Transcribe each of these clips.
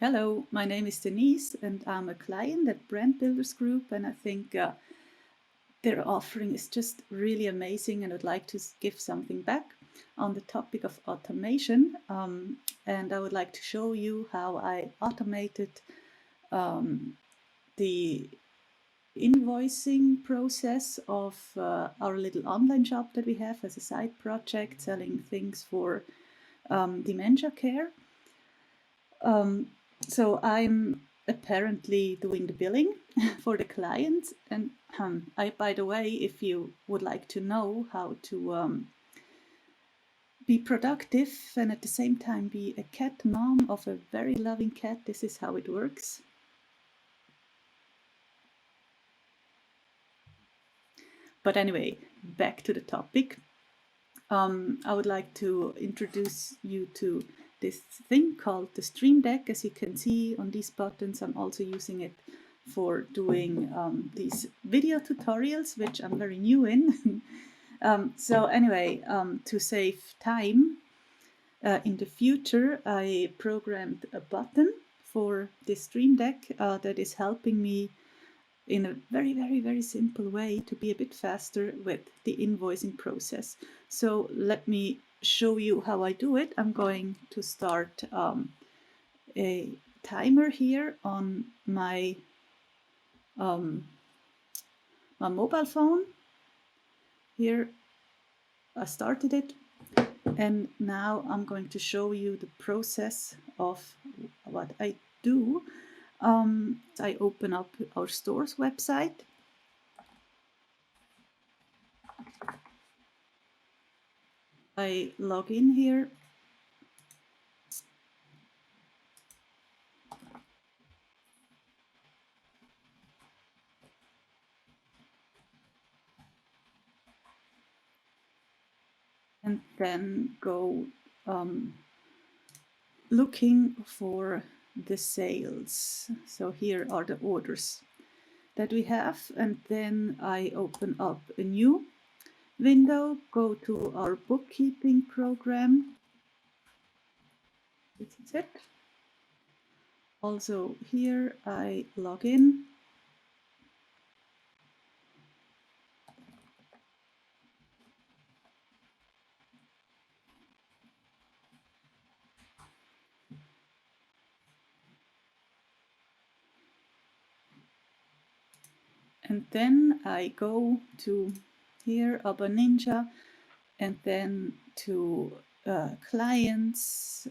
Hello, my name is Denise and I'm a client at Brand Builders Group, and I think their offering is just really amazing, and I'd like to give something back on the topic of automation. And I would like to show you how I automated the invoicing process of our little online shop that we have as a side project selling things for dementia care. So I'm apparently doing the billing for the clients. And by the way, if you would like to know how to be productive and at the same time be a cat mom of a very loving cat, this is how it works. But anyway, back to the topic. I would like to introduce you to this thing called the Stream Deck. As you can see on these buttons, I'm also using it for doing these video tutorials, which I'm very new in. So anyway, to save time in the future, I programmed a button for this Stream Deck that is helping me in a very, very, very simple way to be a bit faster with the invoicing process. So let me show you how I do it. I'm going to start a timer here on my mobile phone. Here I started it, and now I'm going to show you the process of what I do. I open up our store's website. I log in here. And then go looking for the sales. So here are the orders that we have, and then I open up a new window, go to our bookkeeping program. This is it. Also here I log in. And then I go to here, Abba Ninja, and then to clients,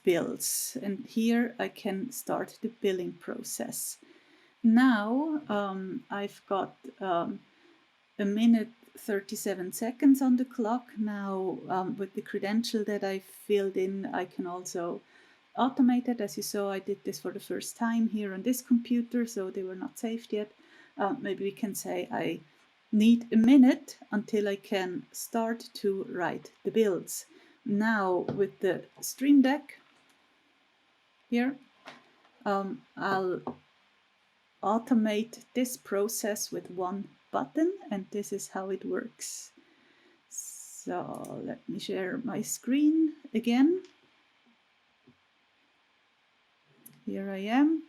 bills. And here I can start the billing process. Now I've got a minute 37 seconds on the clock. Now with the credential that I filled in, I can also automate it. As you saw, I did this for the first time here on this computer, so they were not saved yet. Maybe we can say I need a minute until I can start to write the bills. Now with the Stream Deck here, I'll automate this process with one button, and this is how it works. So let me share my screen again. Here I am.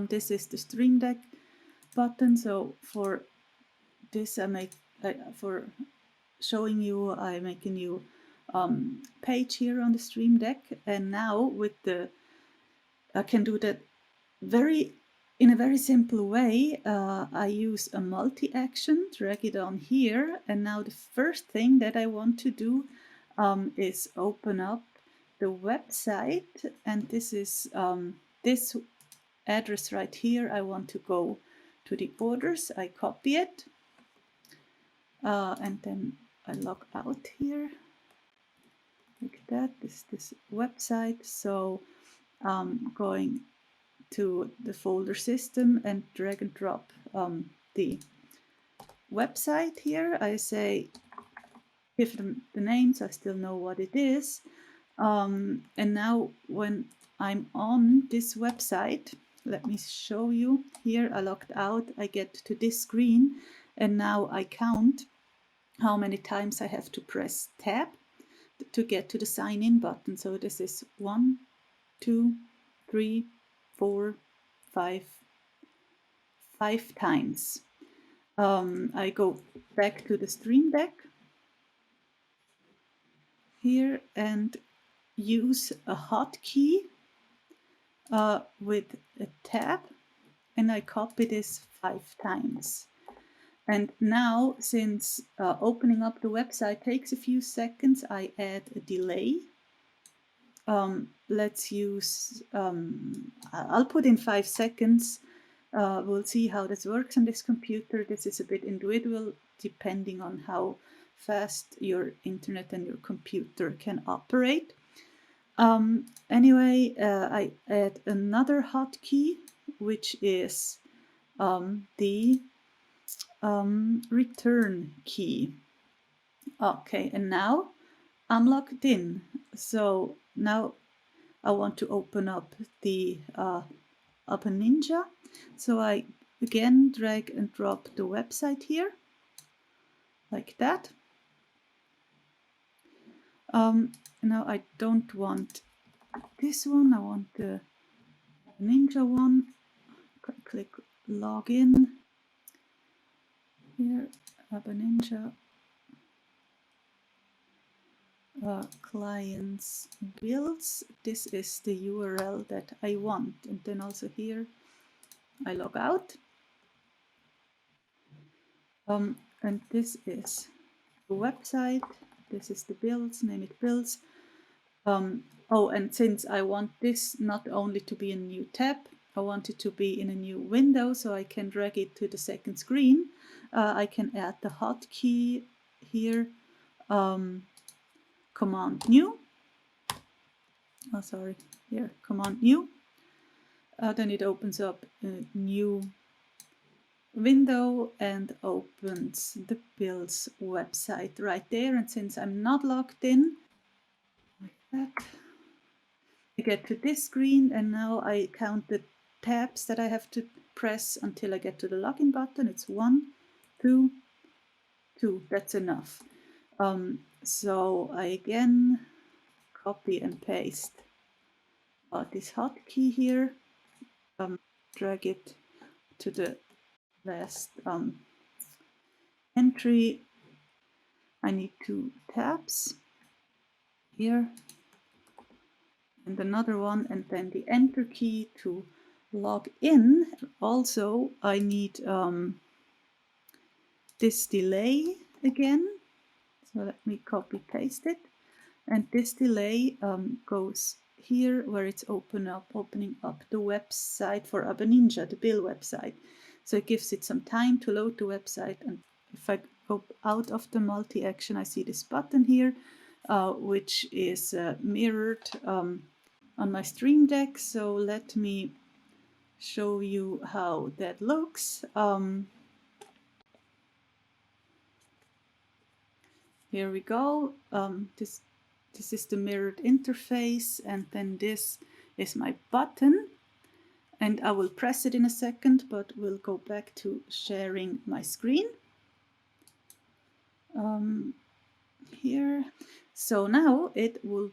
This is the Stream Deck button. So for this, for showing you, I make a new page here on the Stream Deck, and now with the I can do that in a very simple way. I use a multi-action, drag it on here, and now the first thing that I want to do is open up the website, and this is this address right here. I want to go to the orders. I copy it, and then I log out here like that. This website. So I'm going to the folder system and drag and drop the website here. I say, give them the names, I still know what it is. And now when I'm on this website, let me show you here. I logged out, I get to this screen, and now I count how many times I have to press tab to get to the sign in button. So this is 1, 2, 3, 4, 5, 5 times. I go back to the Stream Deck here and use a hotkey with a tab, and I copy this 5 times. And now, since opening up the website takes a few seconds, I add a delay. Let's use, I'll put in 5 seconds. We'll see how this works on this computer. This is a bit individual depending on how fast your internet and your computer can operate. Anyway, I add another hotkey, which is the return key. Okay, and now I'm logged in. So now I want to open up the Ninja. So I again drag and drop the website here, like that. Now I don't want this one, I want the Ninja one. Click login. Here, Ninja clients builds. This is the URL that I want, and then also here I log out. And this is the website. This is the builds. Name it builds. Oh, and since I want this not only to be a new tab, I want it to be in a new window, so I can drag it to the second screen. I can add the hotkey here, Command New. Oh, sorry, here, Command New. Then it opens up a new window and opens the Builds website right there. And since I'm not logged in, like that, I get to this screen, and now I count the tabs that I have to press until I get to the login button. It's 1, 2, 2. That's enough. So I again copy and paste this hotkey here, drag it to the last entry. I need 2 tabs here and another one, and then the enter key to log in. Also, I need this delay again. So let me copy paste it, and this delay goes here where it's opening up the website for Ninja, the Bill website. So it gives it some time to load the website, and if I go out of the multi-action, I see this button here, which is mirrored on my Stream Deck. So let me show you how that looks. Here we go. This is the mirrored interface, and then this is my button. And I will press it in a second, but we'll go back to sharing my screen. Here. So now it will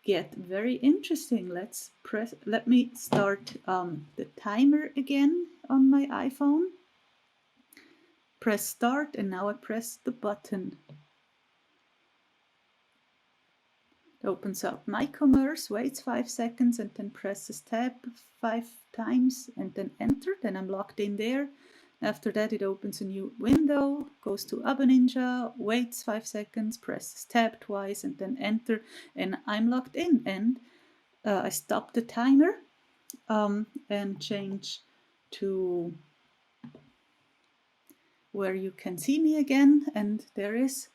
get very interesting. Let me start the timer again on my iPhone. Press start, and now I press the button. It opens up My Commerce, waits 5 seconds, and then presses tab 5 times and then enter. Then I'm logged in there. After that, it opens a new window, goes to Ninja, waits 5 seconds, presses tab twice, and then enter, and I'm logged in. And I stop the timer and change to where you can see me again, and there is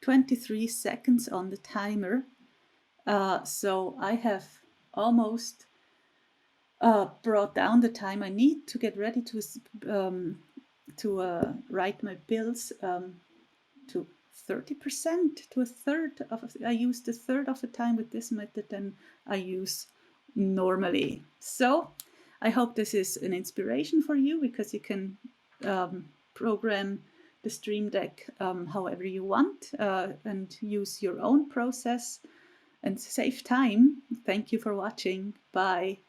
23 seconds on the timer. So I have almost brought down the time I need to get ready to write my bills to 30%, to a third of. I used a third of the time with this method than I use normally. So I hope this is an inspiration for you, because you can program the Stream Deck however you want and use your own process. and save time. Thank you for watching. Bye.